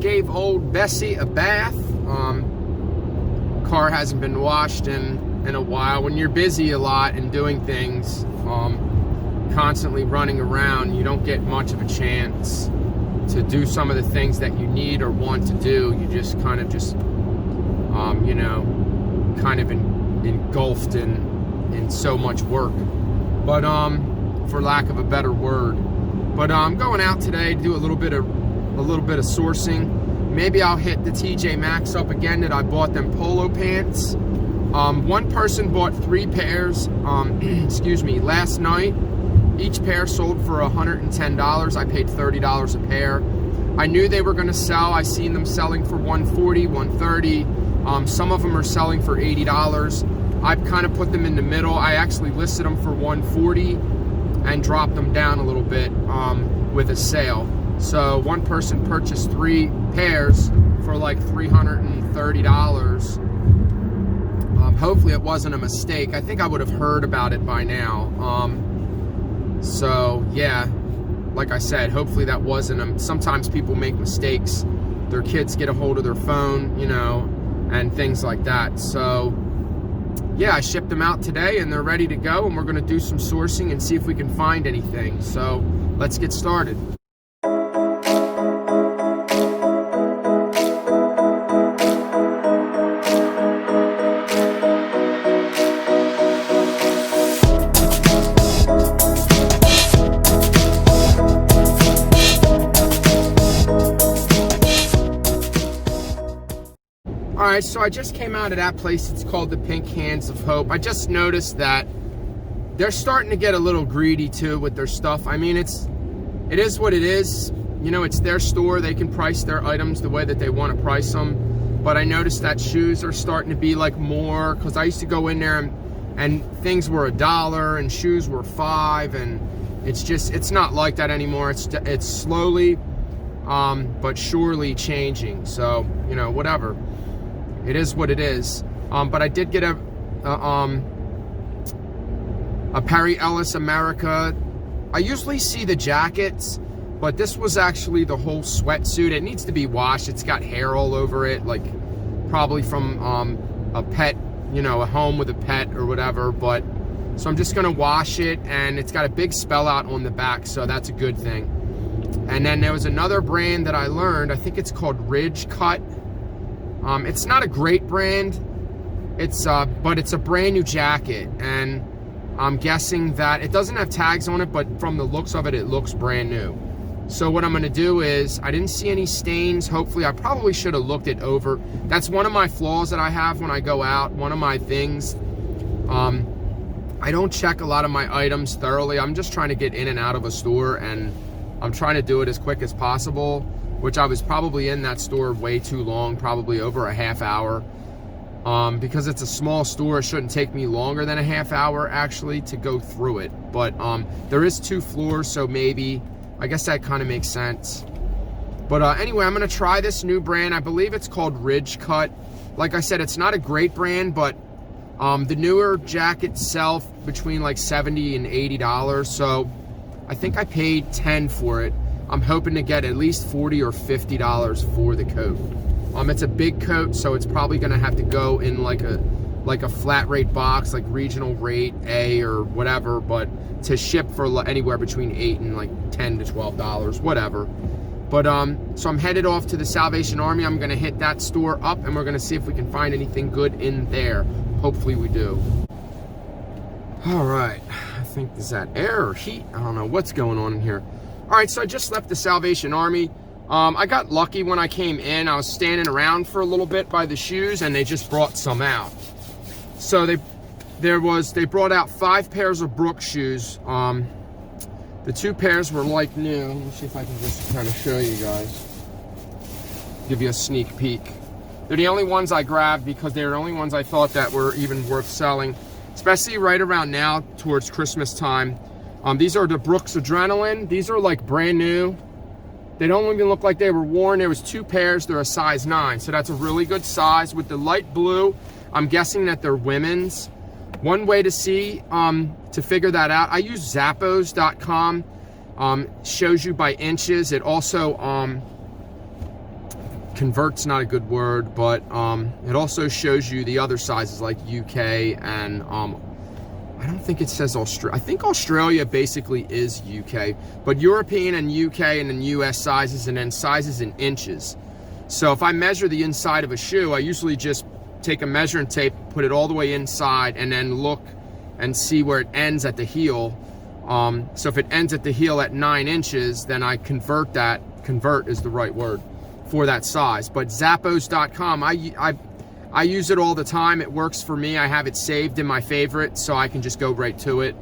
gave old Bessie a bath. Car hasn't been washed in a while. When you're busy a lot and doing things, constantly running around, you don't get much of a chance to do some of the things that you need or want to do. You just kind of you know, kind of engulfed in so much work, but for lack of a better word. But I'm going out today to do a little bit of sourcing. Maybe I'll hit the TJ Maxx up again that I bought them polo pants. One person bought 3 pairs, excuse me, last night. Each pair sold for $110. I paid $30 a pair. I knew they were going to sell. I seen them selling for $140, $130. Some of them are selling for $80. I've kind of put them in the middle. I actually listed them for $140 and dropped them down a little bit with a sale. So one person purchased 3 pairs for like $330. Hopefully it wasn't a mistake. I think I would have heard about it by now. So yeah, like I said, hopefully that wasn't sometimes people make mistakes. Their kids get a hold of their phone, you know, and things like that. So yeah, I shipped them out today and they're ready to go, and we're going to do some sourcing and see if we can find anything. So let's get started. Alright, so I just came out of that place. It's called the Pink Hands of Hope. I just noticed that they're starting to get a little greedy too with their stuff. I mean, it is what it is. You know, it's their store. They can price their items the way that they want to price them. But I noticed that shoes are starting to be like more, because I used to go in there and things were $1 and shoes were $5, and it's not like that anymore. It's slowly but surely changing. So, you know, whatever. It is what it is. But I did get a Perry Ellis America. I usually see the jackets, but this was actually the whole sweatsuit. It needs to be washed. It's got hair all over it, like probably from a pet, you know, a home with a pet or whatever. But so I'm just gonna wash it, and it's got a big spell out on the back, so that's a good thing. And then there was another brand that I learned. I think it's called Ridge Cut. It's not a great brand. But it's a brand new jacket, and I'm guessing that it doesn't have tags on it, but from the looks of it, it looks brand new. So what I'm gonna do is, I didn't see any stains. Hopefully, I probably should have looked it over. That's one of my flaws that I have when I go out. One of my things, I don't check a lot of my items thoroughly. I'm just trying to get in and out of a store, and I'm trying to do it as quick as possible, which I was probably in that store way too long, probably over a half hour. Because it's a small store, it shouldn't take me longer than a half hour actually to go through it. But there is 2 floors, so maybe, I guess that kind of makes sense. But anyway, I'm gonna try this new brand. I believe it's called Ridge Cut. Like I said, it's not a great brand, but the newer jackets sell between like $70 and $80. So I think I paid $10 for it. I'm hoping to get at least $40 or $50 for the coat. It's a big coat, so it's probably gonna have to go in like a flat rate box, like regional rate A or whatever, but to ship for anywhere between $8 and like $10 to $12, whatever. But so I'm headed off to the Salvation Army. I'm gonna hit that store up, and we're gonna see if we can find anything good in there. Hopefully we do. All right, I think, is that air or heat? I don't know what's going on in here. All right, so I just left the Salvation Army. I got lucky when I came in. I was standing around for a little bit by the shoes, and they just brought some out. So they brought out 5 pairs of Brooks shoes. The 2 pairs were like new. Let me see if I can just kind of show you guys. Give you a sneak peek. They're the only ones I grabbed because they're the only ones I thought that were even worth selling, especially right around now towards Christmas time. These are the BrooksAdrenaline. These are like brand new. They don't even look like they were worn. There was 2 pairs. They're a size 9, so that's a really good size. With the light blue, I'm guessing that they're women's. One way to see, to figure that out, I use Zappos.com. Shows you by inches. It also convert's not a good word, but it also shows you the other sizes like UK and I don't think it says Australia. I think Australia basically is UK, but European and UK and then US sizes, and then sizes in inches. So if I measure the inside of a shoe, I usually just take a measuring tape, put it all the way inside, and then look and see where it ends at the heel. So if it ends at the heel at 9 inches, then I convert that. Convert is the right word for that size. But Zappos.com, I use it all the time. It works for me. I have it saved in my favorites, so I can just go right to it.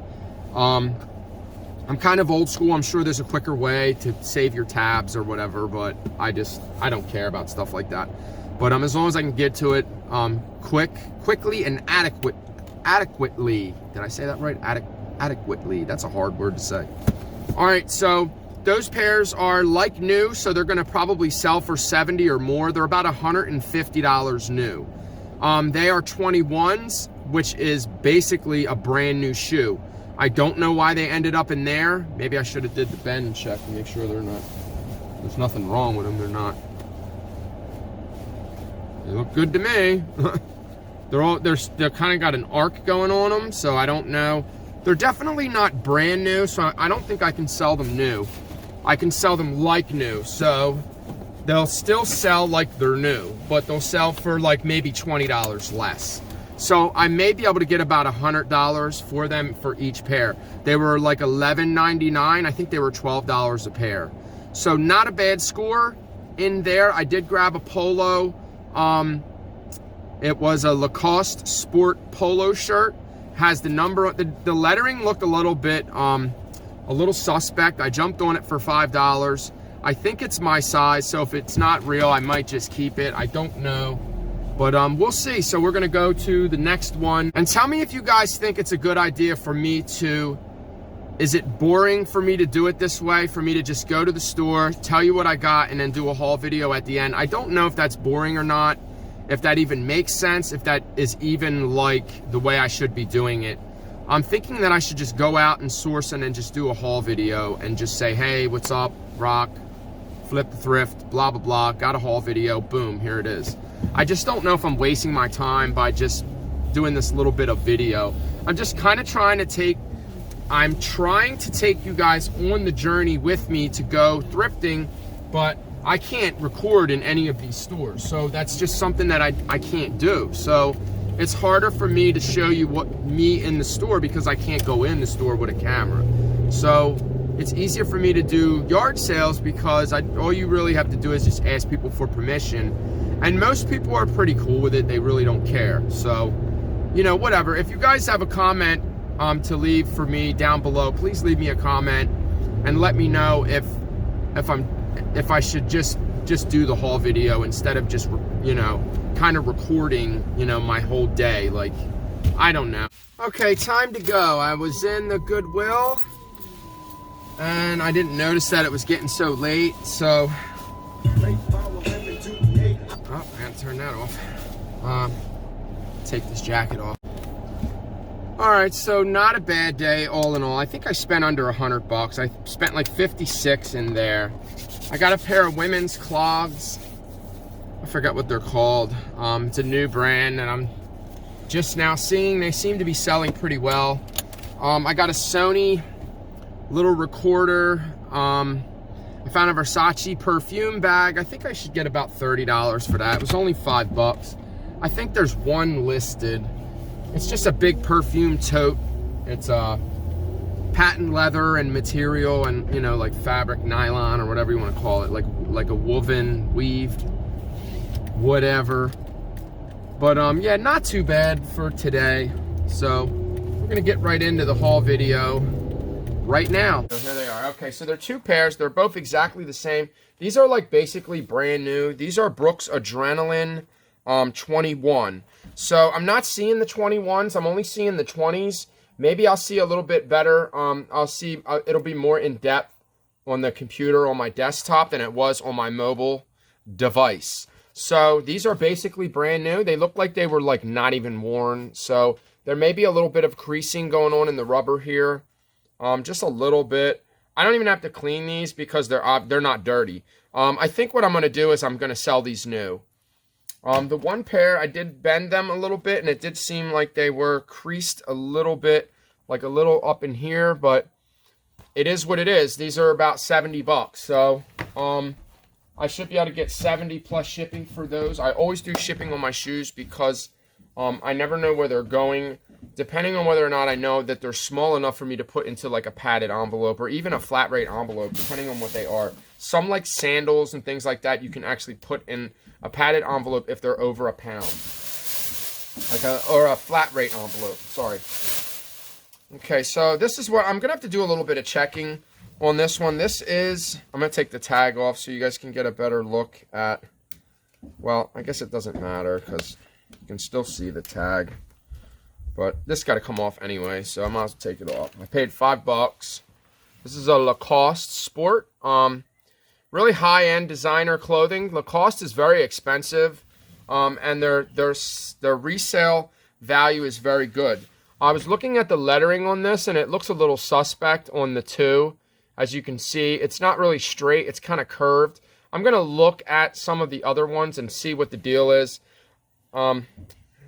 I'm kind of old school. I'm sure there's a quicker way to save your tabs or whatever, but I don't care about stuff like that. But as long as I can get to it quickly and adequately. Did I say that right? Adequately. That's a hard word to say. All right, so those pairs are like new, so they're gonna probably sell for $70 or more. They're about $150 new. They are 21s, which is basically a brand new shoe. I don't know why they ended up in there. Maybe I should have did the bend check to make sure there's nothing wrong with them. They're not. They look good to me. They're kind of got an arc going on them, so I don't know. They're definitely not brand new, so I don't think I can sell them new. I can sell them like new, so they'll still sell like they're new, but they'll sell for like maybe $20 less. So I may be able to get about $100 for them for each pair. They were like $11.99. I think they were $12 a pair. So not a bad score in there. I did grab a Polo. It was a Lacoste sport polo shirt. Has the number, the lettering looked a little bit, a little suspect. I jumped on it for $5. I think it's my size, so if it's not real, I might just keep it. I don't know, but we'll see. So we're gonna go to the next one, and tell me if you guys think it's a good idea for me to, is it boring for me to do it this way, for me to just go to the store, tell you what I got, and then do a haul video at the end? I don't know if that's boring or not, if that even makes sense, if that is even like the way I should be doing it. I'm thinking that I should just go out and source and then just do a haul video and just say, hey, what's up, rock, flip the thrift, blah, blah, blah, got a haul video, boom, here it is. I just don't know if I'm wasting my time by just doing this little bit of video. I'm just kind of trying to take you guys on the journey with me to go thrifting, but I can't record in any of these stores, so that's just something that I can't do. So it's harder for me to show you me in the store because I can't go in the store with a camera. So it's easier for me to do yard sales because all you really have to do is just ask people for permission, and most people are pretty cool with it. They really don't care. So, you know, whatever. If you guys have a comment to leave for me down below, please leave me a comment and let me know if I should just do the haul video instead of just, you know, kind of recording, you know, my whole day. Like, I don't know. Okay, time to go. I was in the Goodwill and I didn't notice that it was getting so late, so oh, I gotta turn that off. Take this jacket off. All right, so not a bad day all in all. I think I spent under $100. I spent like 56 in there. I got a pair of women's clogs. I forgot what they're called. It's a new brand and I'm just now seeing they seem to be selling pretty well. I got a Sony little recorder. I found a Versace perfume bag. I think I should get about $30 for that. It was only $5. I think there's one listed. It's just a big perfume tote. It's patent leather and material and, you know, like fabric, nylon, or whatever you want to call it, like a woven, weaved, whatever. But yeah, not too bad for today. So we're gonna get right into the haul video right now. So here they are. Okay, so they're two pairs. They're both exactly the same. These are like basically brand new. These are BrooksAdrenaline 21. So I'm not seeing the 21s. I'm only seeing the 20s. Maybe I'll see a little bit better. I'll see, it'll be more in depth on the computer on my desktop than it was on my mobile device. So these are basically brand new. They look like they were like not even worn. So there may be a little bit of creasing going on in the rubber here. Just a little bit. I don't even have to clean these because they're not dirty. I think what I'm going to do is I'm going to sell these new. The one pair, I did bend them a little bit, and it did seem like they were creased a little bit, like a little up in here, but it is what it is. These are about 70 bucks, so I should be able to get 70 plus shipping for those. I always do shipping on my shoes because I never know where they're going, depending on whether or not I know that they're small enough for me to put into like a padded envelope or even a flat rate envelope, depending on what they are. Some like sandals and things like that, you can actually put in a padded envelope if they're over a pound. Or a flat rate envelope, sorry. Okay, so this is what I'm going to have to do a little bit of checking on this one. This is, I'm going to take the tag off so you guys can get a better look at, well, I guess it doesn't matter because you can still see the tag. But this got to come off anyway, so I might as well take it off. I paid $5. This is a Lacoste Sport. Really high-end designer clothing. Lacoste is very expensive, and their resale value is very good. I was looking at the lettering on this, and it looks a little suspect on the two. As you can see, it's not really straight. It's kind of curved. I'm going to look at some of the other ones and see what the deal is.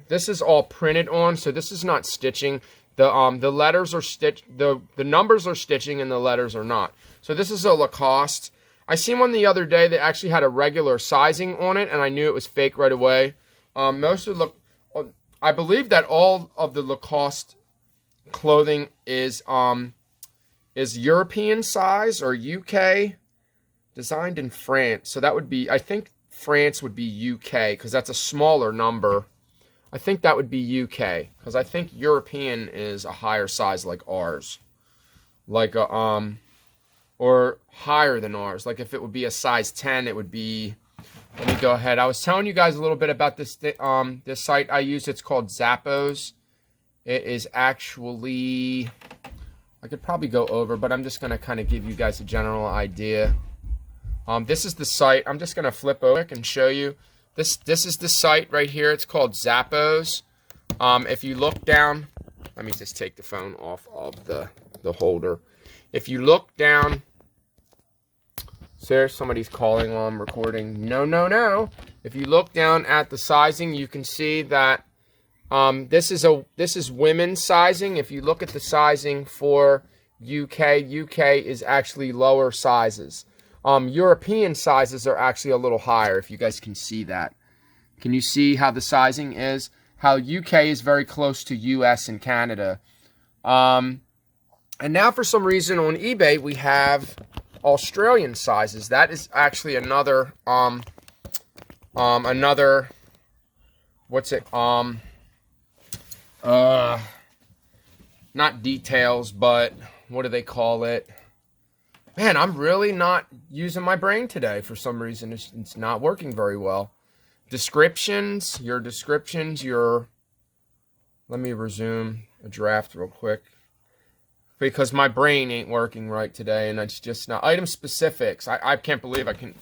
This is all printed on, so this is not stitching. The letters are stitched. The numbers are stitching, and the letters are not. So this is a Lacoste. I seen one the other day that actually had a regular sizing on it, and I knew it was fake right away. Most of I believe that all of the Lacoste clothing is European size or UK, designed in France. So that would be, I think France would be UK because that's a smaller number. I think that would be UK because I think European is a higher size like ours, like a or higher than ours. Like if it would be a size 10, it would be. Let me go ahead. I was telling you guys a little bit about this this site I use. It's called Zappos. It is actually, I could probably go over, but I'm just going to kind of give you guys a general idea. This is the site. I'm just going to flip over and show you. This is the site right here. It's called Zappos. If you look down, let me just take the phone off of the holder. If you look down, sir, somebody's calling while I'm recording. No. If you look down at the sizing, you can see that this is women's sizing. If you look at the sizing for UK is actually lower sizes. European sizes are actually a little higher, if you guys can see that. Can you see how the sizing is? How UK is very close to US and Canada. And now for some reason on eBay, we have Australian sizes. That is actually another, what's it, not details, but what do they call it? Man, I'm really not using my brain today for some reason. It's not working very well. Descriptions, let me resume a draft real quick. Because my brain ain't working right today, and it's just not. Item specifics, I can't believe I can.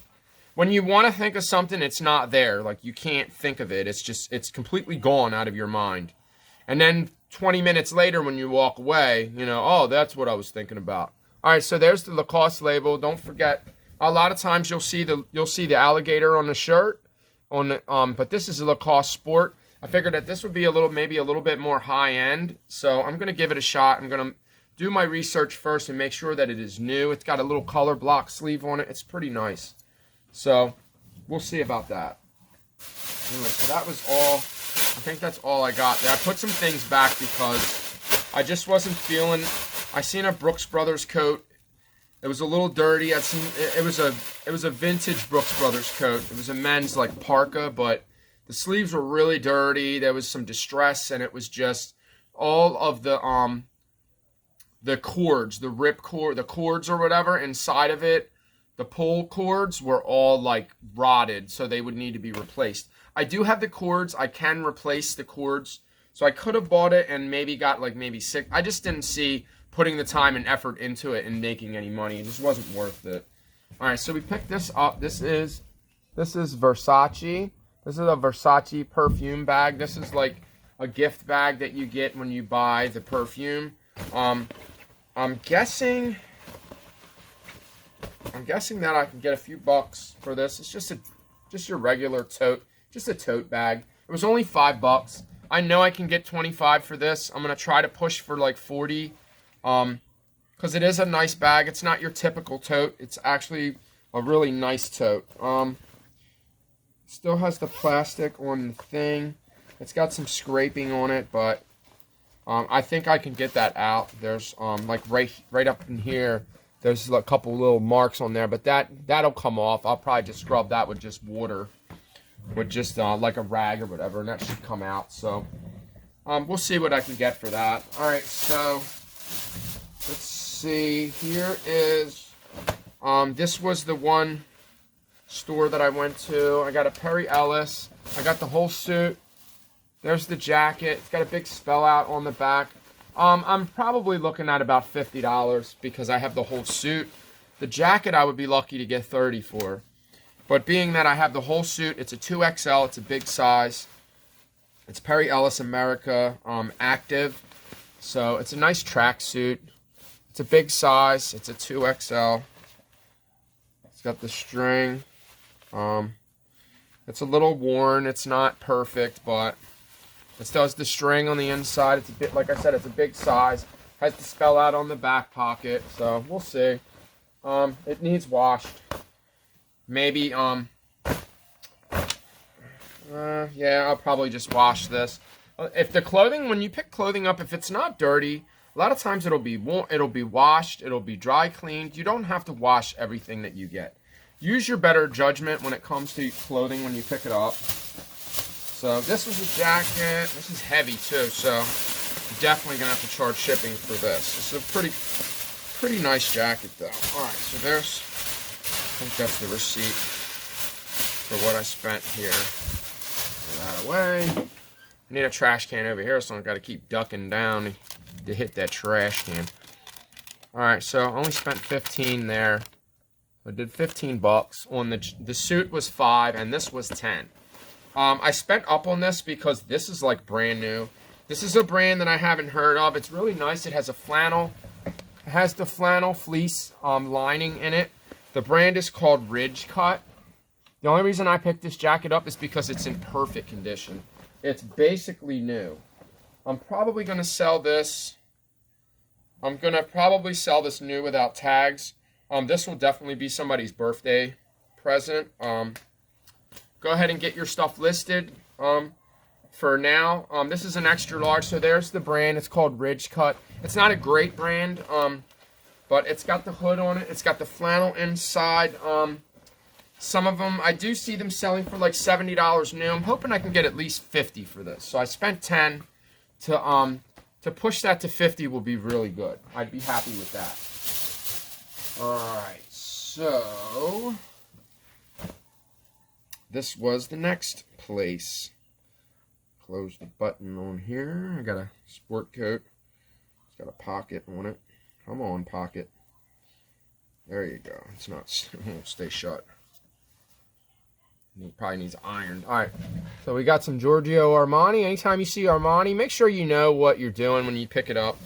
When you want to think of something, it's not there. Like, you can't think of it. It's completely gone out of your mind. And then 20 minutes later when you walk away, you know, oh, that's what I was thinking about. All right, so there's the Lacoste label. Don't forget, a lot of times you'll see the alligator on the shirt, but this is a Lacoste Sport. I figured that this would be maybe a little bit more high end, so I'm gonna give it a shot. I'm gonna do my research first and make sure that it is new. It's got a little color block sleeve on it. It's pretty nice, so we'll see about that. Anyway, so that was all. I think that's all I got there. I put some things back because I just wasn't feeling. I seen a Brooks Brothers coat. It was a little dirty. It was a vintage Brooks Brothers coat. It was a men's like parka, but the sleeves were really dirty. There was some distress, and it was just all of the cords, the rip cord, the cords or whatever inside of it. The pull cords were all like rotted, so they would need to be replaced. I do have the cords. I can replace the cords. So I could have bought it and maybe got like maybe 6. I just didn't see putting the time and effort into it and making any money. It just wasn't worth it. All right, so we picked this up. This is Versace. This is a Versace perfume bag. This is like a gift bag that you get when you buy the perfume. I'm guessing I'm guessing that I can get a few bucks for this. It's just your regular tote, just a tote bag. It was only $5. I know I can get 25 for this. I'm gonna try to push for like 40, because it is a nice bag. It's not your typical tote. It's actually a really nice tote. Still has the plastic on the thing. It's got some scraping on it, but I think I can get that out. There's like right up in here, there's a couple little marks on there, but that'll come off. I'll probably just scrub that with just water, with just like a rag or whatever, and that should come out. So we'll see what I can get for that. All right, so let's see. Here is this was the one store that I went to. I got a Perry Ellis. I got the whole suit. There's the jacket. It's got a big spell out on the back. I'm probably looking at about $50 because I have the whole suit. The jacket I would be lucky to get $30 for. But being that I have the whole suit, it's a 2XL. It's a big size. It's Perry Ellis America Active. So it's a nice tracksuit. It's a big size. It's a 2XL. It's got the string. It's a little worn. It's not perfect, but it does the string on the inside. It's a bit, like I said, it's a big size. Has the spell out on the back pocket, so we'll see. It needs washed. Maybe, yeah, I'll probably just wash this. If the clothing, when you pick clothing up, if it's not dirty, a lot of times it'll be washed, it'll be dry cleaned. You don't have to wash everything that you get. Use your better judgment when it comes to clothing when you pick it up. So this is a jacket. This is heavy too, so you're definitely gonna have to charge shipping for this. It's a pretty nice jacket though. All right, so there's, I think that's the receipt for what I spent here. Put that away. I need a trash can over here, so I've got to keep ducking down to hit that trash can. All right, so I only spent 15 there. I did 15 bucks on the suit was 5 and this was 10. I spent up on this because this is like brand new. This is a brand that I haven't heard of. It's really nice. It has a flannel. It has the flannel fleece lining in it. The brand is called Ridge Cut. The only reason I picked this jacket up is because it's in perfect condition. It's basically new. I'm probably going to sell this. I'm going to probably sell this new without tags. This will definitely be somebody's birthday present. Go ahead and get your stuff listed for now. This is an extra large, so there's the brand. It's called Ridge Cut. It's not a great brand, but it's got the hood on it. It's got the flannel inside. Some of them, I do see them selling for like $70 new. I'm hoping I can get at least 50 for this. So I spent 10 to push that to 50 will be really good. I'd be happy with that. Alright, so this was the next place. Close the button on here. I got a sport coat. It's got a pocket on it. Come on, pocket. There you go. It's not, it won't stay shut. It probably needs ironed. Alright, so we got some Giorgio Armani. Anytime you see Armani, make sure you know what you're doing when you pick it up.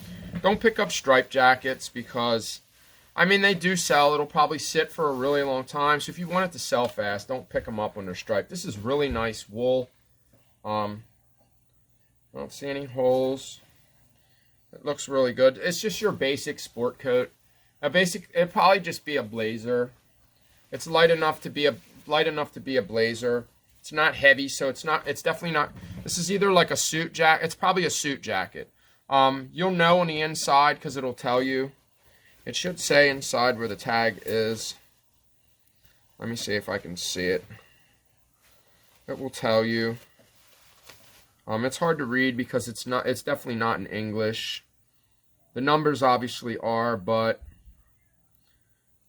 Don't pick up striped jackets because, I mean, they do sell. It'll probably sit for a really long time. So if you want it to sell fast, don't pick them up when they're striped. This is really nice wool. I don't see any holes. It looks really good. It's just your basic sport coat. It'd probably just be a blazer. It's light enough to be a blazer. It's not heavy, so it's definitely not. This is either like a suit jacket. It's probably a suit jacket. You'll know on the inside because it'll tell you. It should say inside where the tag is. Let me see if I can see it. It will tell you. It's hard to read because it's definitely not in English. The numbers obviously are, but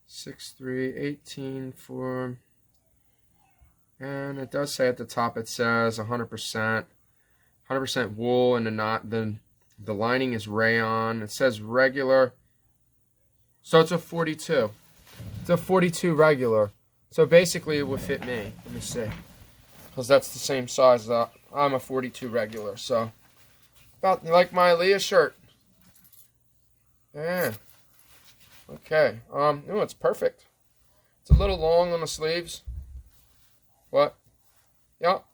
6/3/18 for, and it does say at the top, it says 100% wool, and the lining is rayon. It says regular. So it's a 42. It's a 42 regular. So basically it would fit me. Let me see. Because that's the same size that I'm a 42 regular. So about like my Aaliyah shirt. Yeah. Okay. Oh, it's perfect. It's a little long on the sleeves. What? Yep.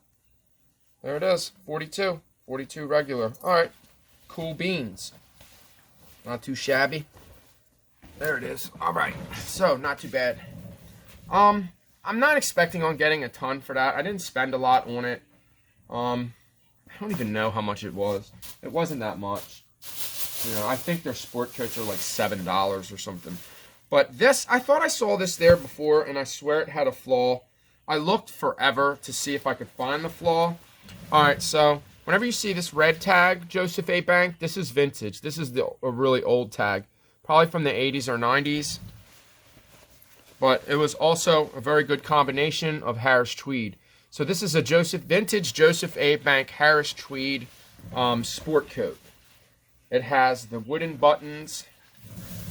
There it is. 42. 42 regular. Alright. Cool beans. Not too shabby. There it is. Alright. So, not too bad. I'm not expecting on getting a ton for that. I didn't spend a lot on it. I don't even know how much it was. It wasn't that much. You know, I think their sport coats are like $7 or something. But this, I thought I saw this there before, and I swear it had a flaw. I looked forever to see if I could find the flaw. Alright, so whenever you see this red tag, Joseph A. Bank, this is vintage. This is a really old tag. Probably from the 80s or 90s. But it was also a very good combination of Harris Tweed. So this is a vintage Joseph A. Bank Harris Tweed sport coat. It has the wooden buttons.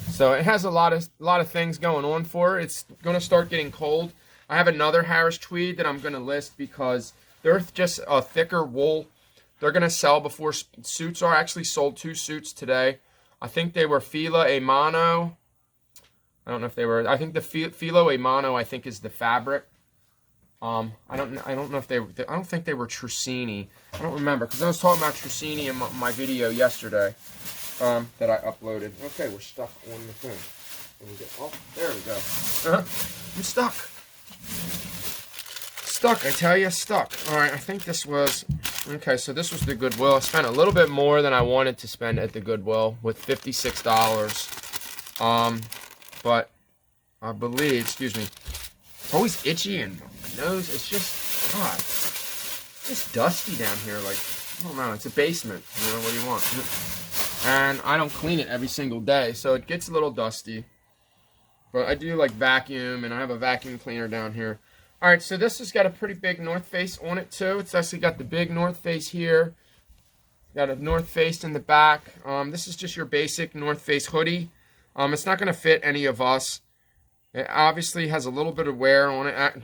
So it has a lot of things going on for it. It's going to start getting cold. I have another Harris Tweed that I'm going to list because they're just a thicker wool. They're going to sell before suits are. I actually sold 2 suits today. I think they were Fila a Mano. I don't know if they were. I think the Filo a Mano, I think, is the fabric. I don't know if they were. I don't think they were Trucini. I don't remember because I was talking about Trucini in my video yesterday that I uploaded. Okay, we're stuck on the thing. Oh, there we go. I'm stuck. Stuck, I tell you, stuck. All right, I think this was. Okay, so this was the Goodwill. I spent a little bit more than I wanted to spend at the Goodwill with $56. But I believe, excuse me, it's always itchy and my nose. It's just, God, it's just dusty down here. Like, I don't know, it's a basement. You know, what do you want? And I don't clean it every single day, so it gets a little dusty. But I do like vacuum, and I have a vacuum cleaner down here. All right, so this has got a pretty big North Face on it too. It's actually got the big North Face here. Got a North Face in the back. This is just your basic North Face hoodie. It's not going to fit any of us. It obviously has a little bit of wear on it.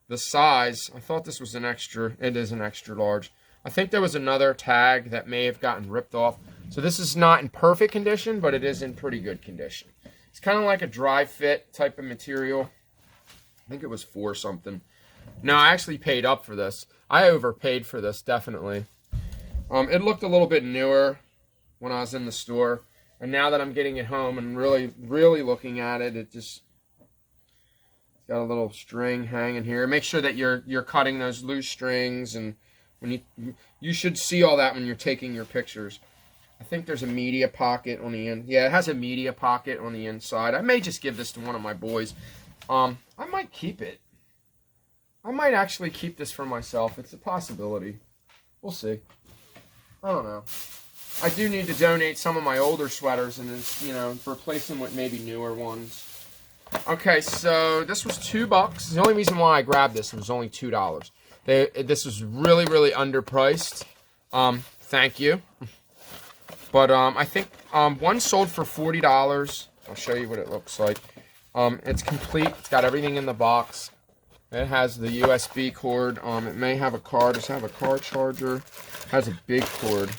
The size, I thought this was an extra. It is an extra large. I think there was another tag that may have gotten ripped off. So this is not in perfect condition, but it is in pretty good condition. It's kind of like a dry fit type of material. I think it was $4 something. No, I actually paid up for this. I overpaid for this, definitely. It looked a little bit newer when I was in the store. And now that I'm getting it home and really looking at it, it's got a little string hanging here. Make sure that you're cutting those loose strings, and when you should see all that when you're taking your pictures. I think there's a media pocket on the end. Yeah, it has a media pocket on the inside. I may just give this to one of my boys. I might keep it. I might actually keep this for myself. It's a possibility. We'll see. I don't know. I do need to donate some of my older sweaters and then, you know, replace them with maybe newer ones. Okay, so this was $2. The only reason why I grabbed this was only $2. This was really underpriced. Thank you. But I think one sold for $40. I'll show you what it looks like. It's complete. It's got everything in the box. It has the USB cord. It may have a car. Does it have a car charger? It has a big cord.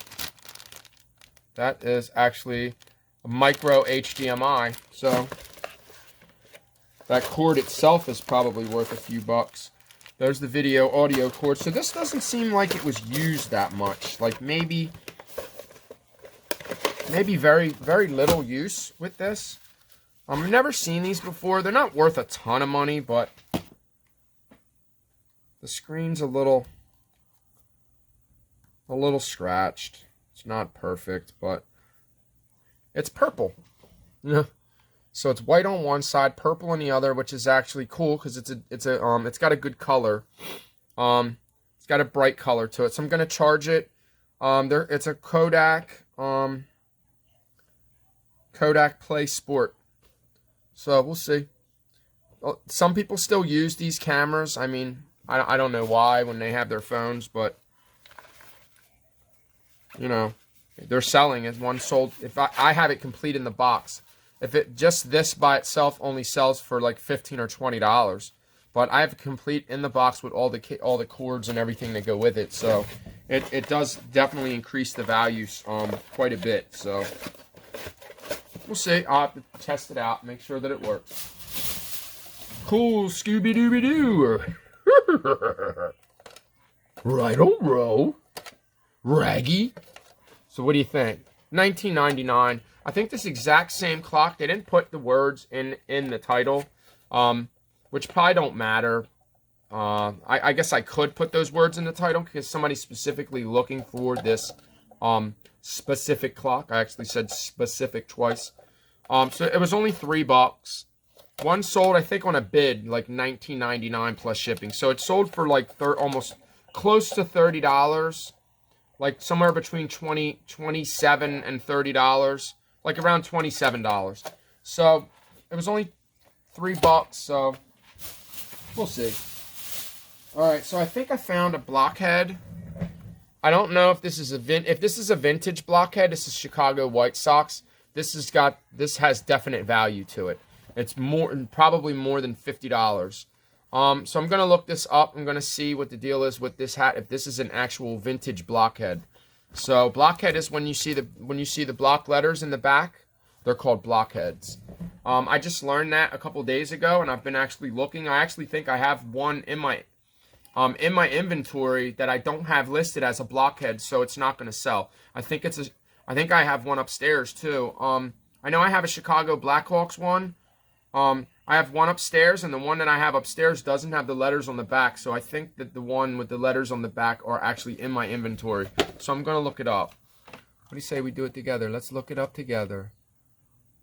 That is actually a micro HDMI. So that cord itself is probably worth a few bucks. There's the video audio cord. So this doesn't seem like it was used that much. Like maybe very little use with this. I've never seen these before. They're not worth a ton of money, but the screen's a little scratched. It's not perfect, but it's purple. Yeah. So it's white on one side, purple on the other, which is actually cool because it's got a good color. It's got a bright color to it. So I'm gonna charge it. It's a Kodak Play Sport. So we'll see. Some people still use these cameras. I mean, I don't know why when they have their phones, but you know, they're selling it. One sold. If I have it complete in the box. If it just this by itself only sells for like $15 or $20, but I have it complete in the box with all the cords and everything that go with it. So it does definitely increase the values quite a bit. So we'll see. I'll have to test it out, make sure that it works. cool, Scooby-Dooby-Doo. Right on, bro. Raggy. So what do you think? $19.99. I think this exact same clock. They didn't put the words in the title, which probably don't matter. I guess I could put those words in the title because somebody's specifically looking for this specific clock. I actually said specific twice. So it was only $3. One sold, I think, on a bid, like $19.99 plus shipping. So it sold for like almost close to $30. Like somewhere between $27 and $30. Like around $27. So it was only $3, so we'll see. Alright, so I think I found a blockhead. I don't know if this is a vintage blockhead. This is Chicago White Sox. This has definite value to it. It's probably more than $50. So I'm gonna look this up. I'm gonna see what the deal is with this hat. If this is an actual vintage blockhead. So blockhead is when you see the block letters in the back. They're called blockheads. I just learned that a couple days ago, and I've been actually looking. I actually think I have one in my inventory that I don't have listed as a blockhead, so it's not gonna sell. I think I have one upstairs too. I know I have a Chicago Blackhawks one. I have one upstairs, and the one that I have upstairs doesn't have the letters on the back, so I think that the one with the letters on the back are actually in my inventory. So I'm going to look it up. What do you say we do it together? Let's look it up together.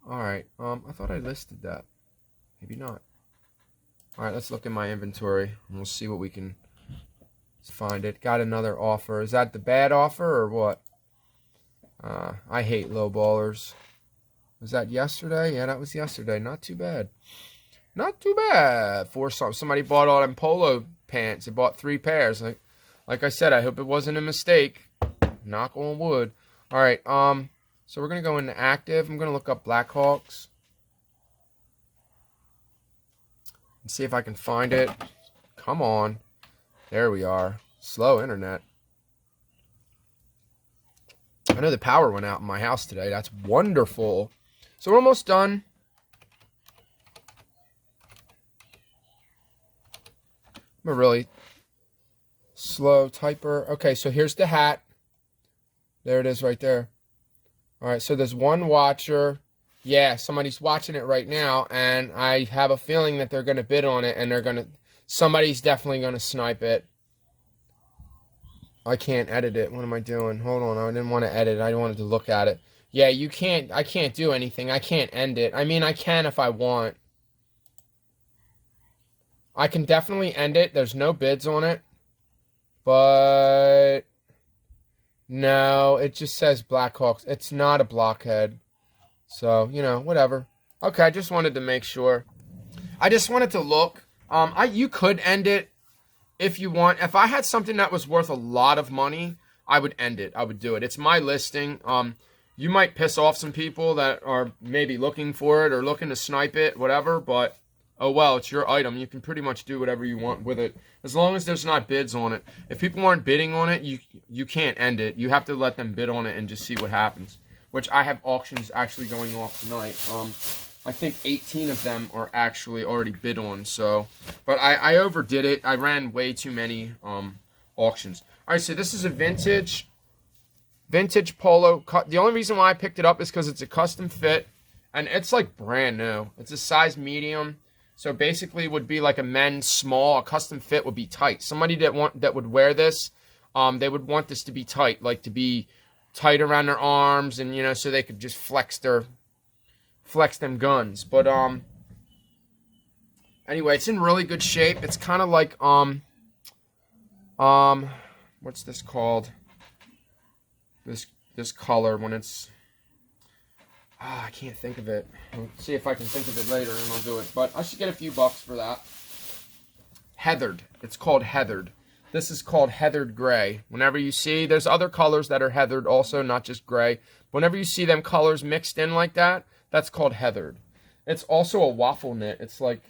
Alright, I thought I listed that. Maybe not. Alright, let's look in my inventory, and we'll see what we can find it. Got another offer. Is that the bad offer, or what? I hate low ballers. Was that yesterday? Yeah, that was yesterday. Not too bad. Not too bad. For somebody bought all them polo pants. They bought 3 pairs. Like I said, I hope it wasn't a mistake. Knock on wood. All right. So we're gonna go into active. I'm gonna look up Blackhawks and see if I can find it. Come on. There we are. Slow internet. I know the power went out in my house today. That's wonderful. So we're almost done. I'm a really slow typer. Okay, so here's the hat. There it is right there. All right, so there's one watcher. Yeah, somebody's watching it right now, and I have a feeling that they're going to bid on it, and somebody's definitely going to snipe it. I can't edit it. What am I doing? Hold on, I didn't want to edit it. I wanted to look at it. Yeah, you can't, I can't do anything. I can't end it. I mean, I can if I want. I can definitely end it. There's no bids on it. But no, it just says Blackhawks. It's not a blockhead. So, you know, whatever. Okay, I just wanted to make sure. I just wanted to look. You could end it if you want. If I had something that was worth a lot of money, I would end it. I would do it. It's my listing. You might piss off some people that are maybe looking for it or looking to snipe it, whatever, but oh well, it's your item. You can pretty much do whatever you want with it, as long as there's not bids on it. If people aren't bidding on it, you can't end it. You have to let them bid on it and just see what happens, which I have auctions actually going off tonight. I think 18 of them are actually already bid on, so, but I overdid it. I ran way too many auctions. All right, so this is a vintage Polo. The only reason why I picked it up is because it's a custom fit, and it's like brand new. It's a size medium, so basically it would be like a men's small. A custom fit would be tight. Somebody that would wear this, they would want this to be tight, like to be tight around their arms, and you know, so they could just flex them guns. But anyway, it's in really good shape. It's kind of like what's this called? This color when it's I can't think of it. I'll see if I can think of it later and I'll do it. But I should get a few bucks for that. Heathered. It's called heathered. This is called heathered gray. Whenever you see, there's other colors that are heathered also, not just gray. Whenever you see them colors mixed in like that, that's called heathered. It's also a waffle knit. It's like,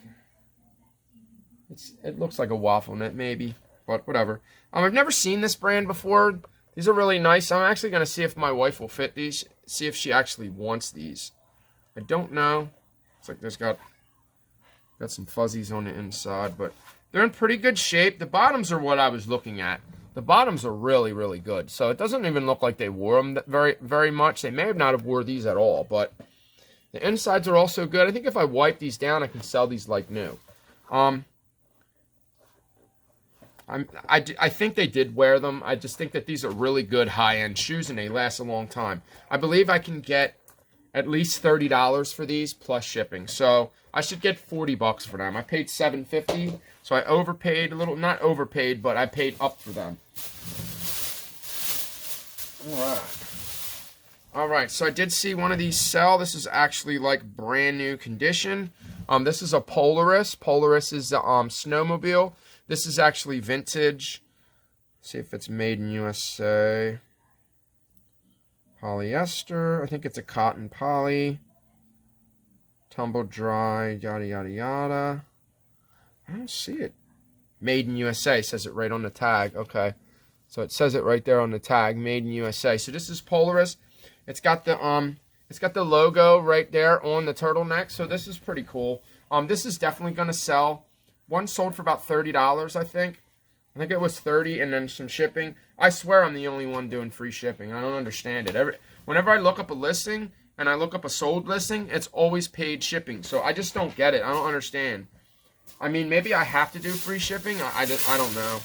it looks like a waffle knit maybe, but whatever. I've never seen this brand before. These are really nice. I'm actually going to see if my wife will fit these, see if she actually wants these. I don't know. It's like there's got Got some fuzzies on the inside, but they're in pretty good shape. The bottoms are what I was looking at. The bottoms are really, really good. So it doesn't even look like they wore them very, very much. They may have not have wore these at all, but the insides are also good. I think if I wipe these down, I can sell these like new. I think they did wear them. I just think that these are really good high-end shoes, and they last a long time. I believe I can get at least $30 for these, plus shipping. So I should get $40 for them. I paid $7.50, so I overpaid a little. Not overpaid, but I paid up for them. All right, so I did see one of these sell. This is actually like brand new condition. This is a Polaris. Polaris is a snowmobile. This is actually vintage. Let's see if it's made in USA. Polyester. I think it's a cotton poly. Tumble dry, yada, yada, yada. I don't see it. Made in USA, says it right on the tag. Okay. So it says it right there on the tag, made in USA. So this is Polaris. It's got the logo right there on the turtleneck. So this is pretty cool. This is definitely going to sell. One sold for about $30, I think. I think it was $30 and then some shipping. I swear I'm the only one doing free shipping. I don't understand it. Whenever I look up a listing and I look up a sold listing, it's always paid shipping. So I just don't get it. I don't understand. I mean, maybe I have to do free shipping. I don't know.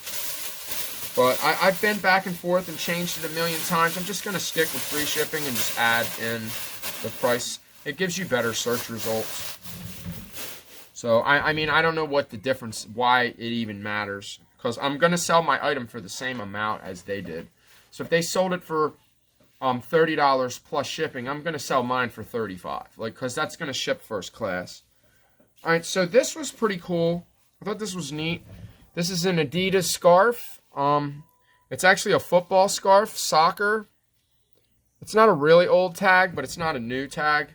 But I've been back and forth and changed it a million times. I'm just going to stick with free shipping and just add in the price. It gives you better search results. So, I mean, I don't know what the difference, why it even matters. Because I'm going to sell my item for the same amount as they did. So if they sold it for $30 plus shipping, I'm going to sell mine for $35. Because that's going to ship first class. Alright, so this was pretty cool. I thought this was neat. This is an Adidas scarf. It's actually a football scarf, soccer. It's not a really old tag, but it's not a new tag.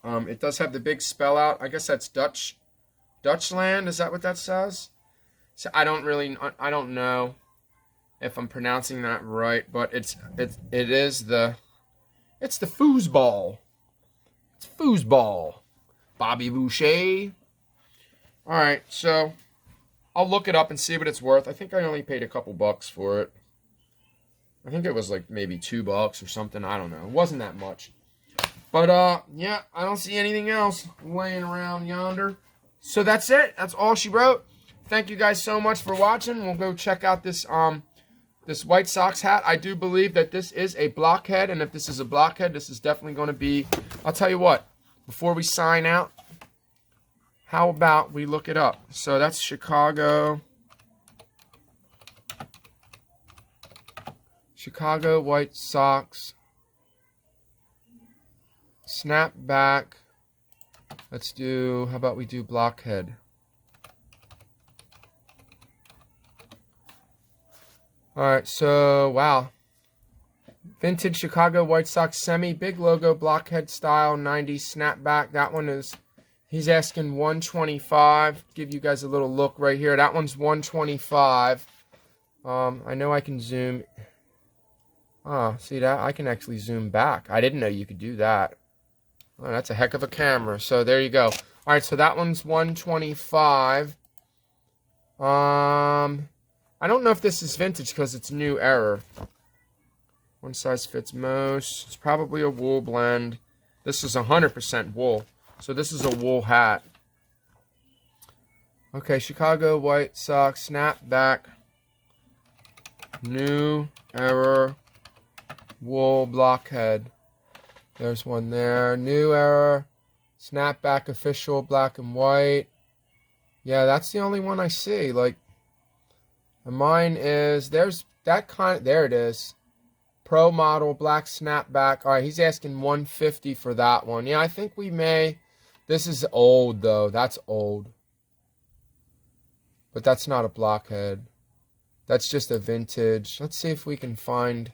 It does have the big spell out. I guess that's Dutchland. Is that what that says? So I don't know if I'm pronouncing that right, but it's the foosball. It's foosball. Bobby Boucher. All right, so I'll look it up and see what it's worth. I think I only paid a couple bucks for it. I think it was like maybe $2 or something. I don't know. It wasn't that much. But, yeah, I don't see anything else laying around yonder. So that's it. That's all she wrote. Thank you guys so much for watching. We'll go check out this White Sox hat. I do believe that this is a blockhead. And if this is a blockhead, this is definitely going to be... I'll tell you what. Before we sign out, how about we look it up? So that's Chicago White Sox snapback. Let's do, how about we do blockhead? Alright, so, wow. Vintage Chicago White Sox semi, big logo, blockhead style, 90s snapback. That one is, he's asking $125. Give you guys a little look right here. That one's $125. I know I can zoom. Oh, see that? I can actually zoom back. I didn't know you could do that. Oh, that's a heck of a camera. So there you go. All right, so that one's $125. I don't know if this is vintage because it's new era. One size fits most. It's probably a wool blend. This is 100% wool. So this is a wool hat. Okay, Chicago White Sox snapback. New era wool blockhead. There's one there. New era snapback official black and white. Yeah, that's the only one I see. Like, mine is, there's that kind, there it is. Pro model black snapback. All right, he's asking $150 for that one. Yeah, I think we may. This is old though. That's old. But that's not a blockhead. That's just a vintage. Let's see if we can find.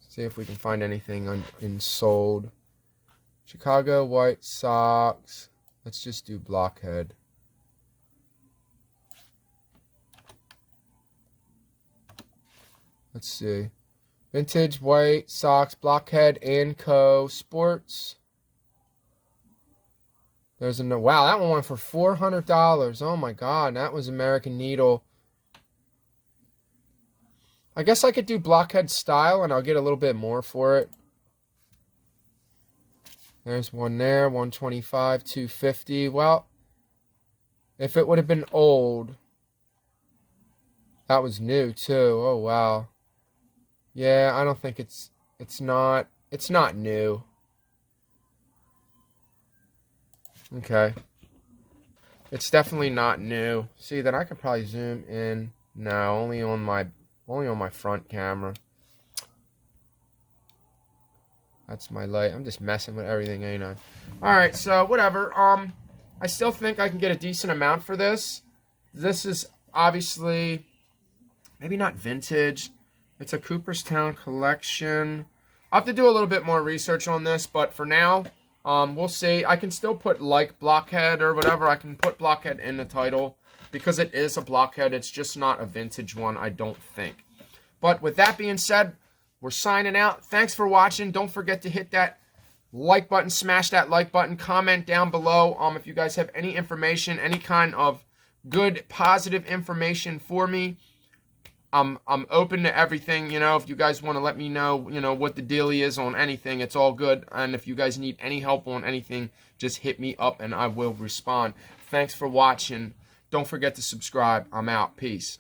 See if we can find anything in sold. Chicago White Sox. Let's just do blockhead. Let's see. Vintage White Sox Blockhead and Co. Sports. There's a, wow, that one went for $400. Oh my God, that was American Needle. I guess I could do blockhead style and I'll get a little bit more for it. There's one there, 125, 250. Well, if it would have been old, that was new too. Oh wow. Yeah, I don't think it's not new. Okay. It's definitely not new. See, then I could probably zoom in. No, only on my front camera. That's my light. I'm just messing with everything, ain't I? Alright, so whatever. I still think I can get a decent amount for this. This is obviously maybe not vintage. It's a Cooperstown collection. I'll have to do a little bit more research on this, but for now, we'll see. I can still put like blockhead or whatever. I can put blockhead in the title because it is a blockhead. It's just not a vintage one, I don't think. But with that being said, we're signing out. Thanks for watching. Don't forget to hit that like button, smash that like button, comment down below if you guys have any information, any kind of good, positive information for me. I'm open to everything, you know. If you guys want to let me know, you know, what the dealie is on anything, it's all good. And if you guys need any help on anything, just hit me up and I will respond. Thanks for watching. Don't forget to subscribe. I'm out. Peace.